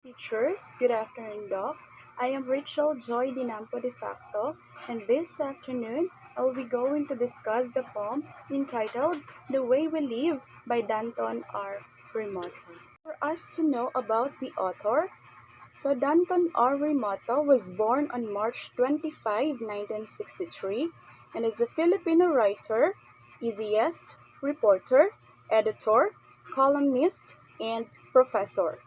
Teachers, good afternoon, Doc. I am Rachel Joy Dinampo de facto, and this afternoon I'll be going to discuss the poem entitled The Way We Live by Danton R. Remoto. For us to know about the author, Danton R. Remoto was born on March 25, 1963, and is a Filipino writer, essayist, reporter, editor, columnist, and professor.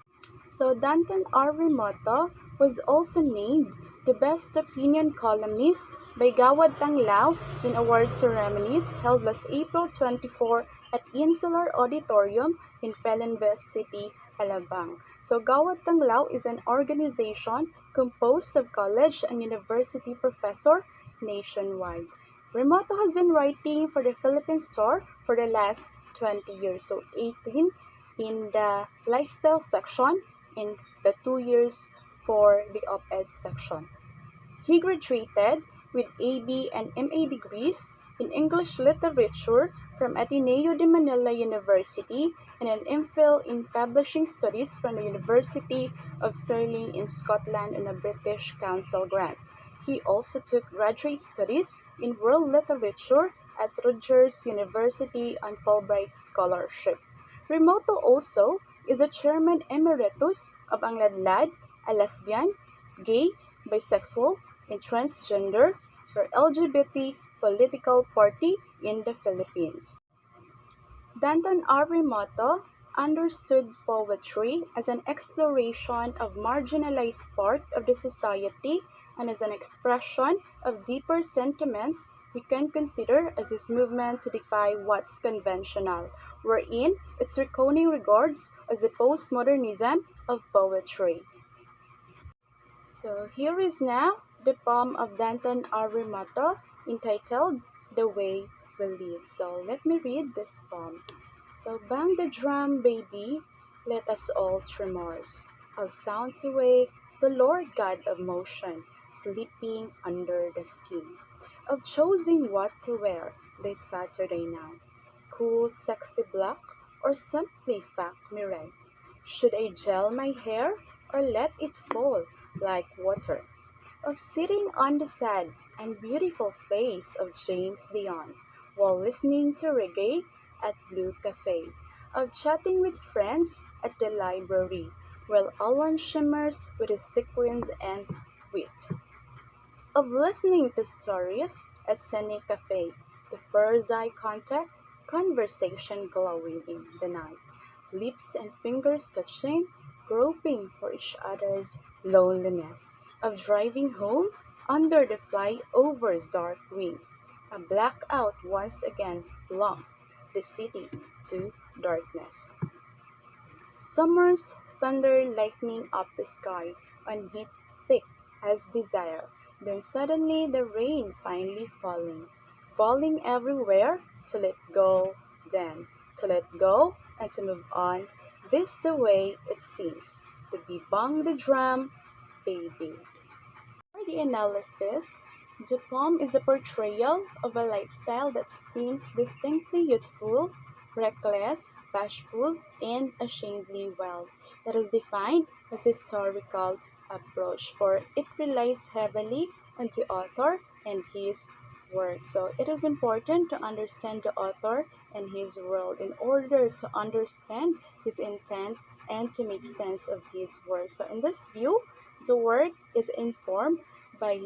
Danton R. Remoto was also named the Best Opinion Columnist by Gawad Tanglao in award ceremonies held last April 24 at Insular Auditorium in Felinvest City, Alabang. Gawad Tanglao is an organization composed of college and university professors nationwide. Remoto has been writing for the Philippine Store for the last 20 years, 18 in the lifestyle section and the 2 years for the op-ed section. He graduated with AB and MA degrees in English Literature from Ateneo de Manila University and an MPhil in Publishing Studies from the University of Stirling in Scotland on a British Council grant. He also took graduate studies in World Literature at Rutgers University on Fulbright Scholarship. Remoto also is a chairman emeritus of Ang Ladlad, a lesbian, gay, bisexual, and transgender or LGBT political party in the Philippines. Danton R. Remoto understood poetry as an exploration of marginalized part of the society and as an expression of deeper sentiments we can consider as his movement to defy what's conventional, wherein it's reconing regards as the postmodernism of poetry. Here is now the poem of Danton R. Remoto entitled The Way We Live. Let me read this poem. Bang the drum, baby, let us all tremors of sound to wake the Lord God of motion, sleeping under the skin, of choosing what to wear this Saturday night. Cool, sexy black, or simply fuck me red? Should I gel my hair or let it fall like water? Of sitting on the sad and beautiful face of James Dion while listening to reggae at Blue Cafe. Of chatting with friends at the library while Alwan shimmers with his sequins and wit. Of listening to stories at Sunny Cafe, the first eye contact, conversation glowing in the night, lips and fingers touching, groping for each other's loneliness, of driving home under the flyover's dark wings. A blackout once again lungs the city to darkness. Summer's thunder lightning up the sky, on heat thick as desire. Then suddenly the rain finally falling, falling everywhere to let go, then to let go and to move on. This the way it seems to be bang the drum, baby. For the analysis, the poem is a portrayal of a lifestyle that seems distinctly youthful, reckless, bashful, and ashamedly wild. That is defined as historical approach, for it relies heavily on the author and his work. It is important to understand the author and his world in order to understand his intent and to make sense of his work. In this view, the work is informed by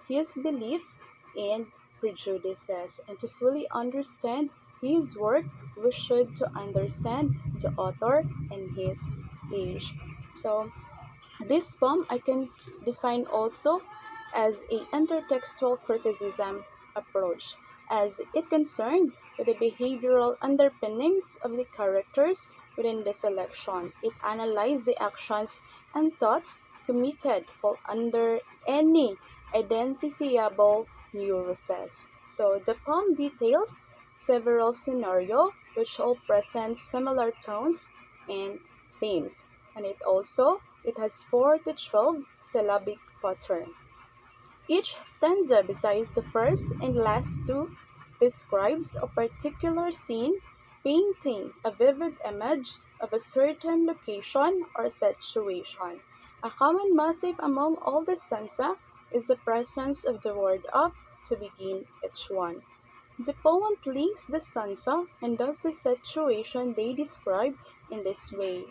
his beliefs and prejudices. And to fully understand his work, we should to understand the author and his age. This poem I can define also as a intertextual criticism approach, as it concerned with the behavioral underpinnings of the characters within the selection. It analyzed the actions and thoughts committed fall under any identifiable neuroses. The poem details several scenarios which all present similar tones and themes, and it has 4 to 12 syllabic pattern. Each stanza, besides the first and last two, describes a particular scene, painting a vivid image of a certain location or situation. A common motif among all the stanza is the presence of the word of to begin each one. The poem links the stanza and thus the situation they describe in this way.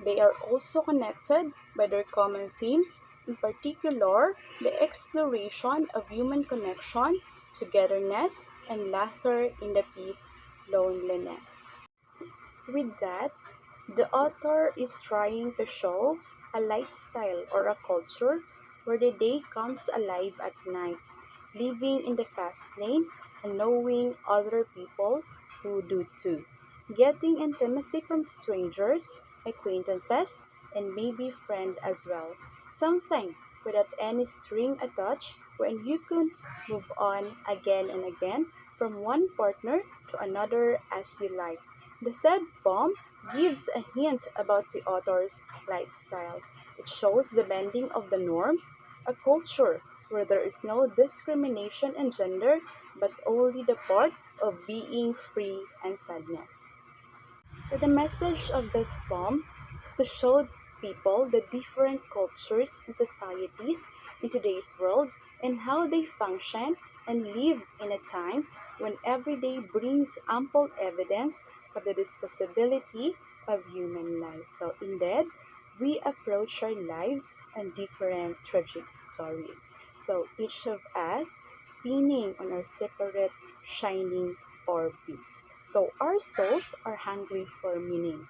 They are also connected by their common themes, in particular the exploration of human connection, togetherness, and laughter in the peace, loneliness. With that, the author is trying to show a lifestyle or a culture where the day comes alive at night, living in the fast lane and knowing other people who do too, getting intimacy from strangers, acquaintances, and maybe friend as well. Something without any string attached when you can move on again and again from one partner to another as you like. The said poem gives a hint about the author's lifestyle. It shows the bending of the norms, a culture where there is no discrimination in gender but only the part of being free and sadness. So the message of this poem is to show people the different cultures and societies in today's world and how they function and live in a time when every day brings ample evidence of the disposability of human life. So indeed, we approach our lives on different trajectories. So each of us spinning on our separate shining orbits. So our souls are hungry for meaning,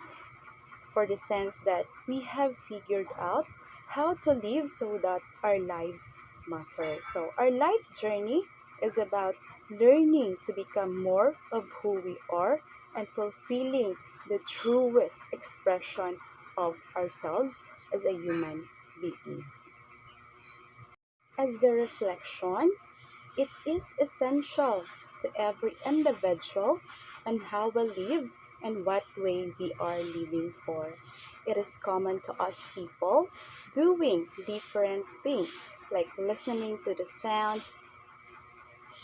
for the sense that we have figured out how to live so that our lives matter. So our life journey is about learning to become more of who we are and fulfilling the truest expression of ourselves as a human being. As the reflection, it is essential to every individual on how we live and what way we are living for. It is common to us people doing different things like listening to the sound,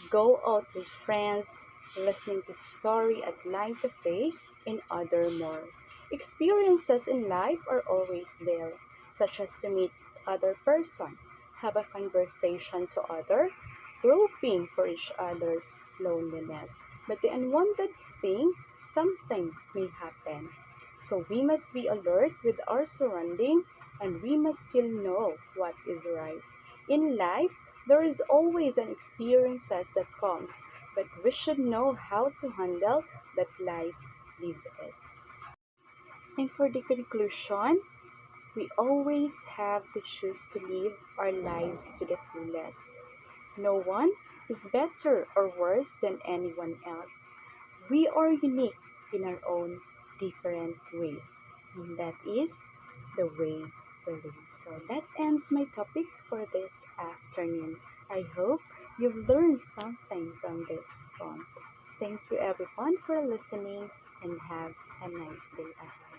go out with friends, listening to story at live cafe, and other more. Experiences in life are always there, such as to meet other person, have a conversation to other, groping for each other's loneliness. But the unwanted thing, something may happen. So we must be alert with our surrounding and we must still know what is right. In life, there is always an experiences that comes, but we should know how to handle that life lived it. And for the conclusion, we always have to choose to live our lives to the fullest. No one is better or worse than anyone else. We are unique in our own different ways, and that is the way we live. So that ends my topic for this afternoon. I hope you've learned something from this poem. Thank you everyone for listening and have a nice day ahead.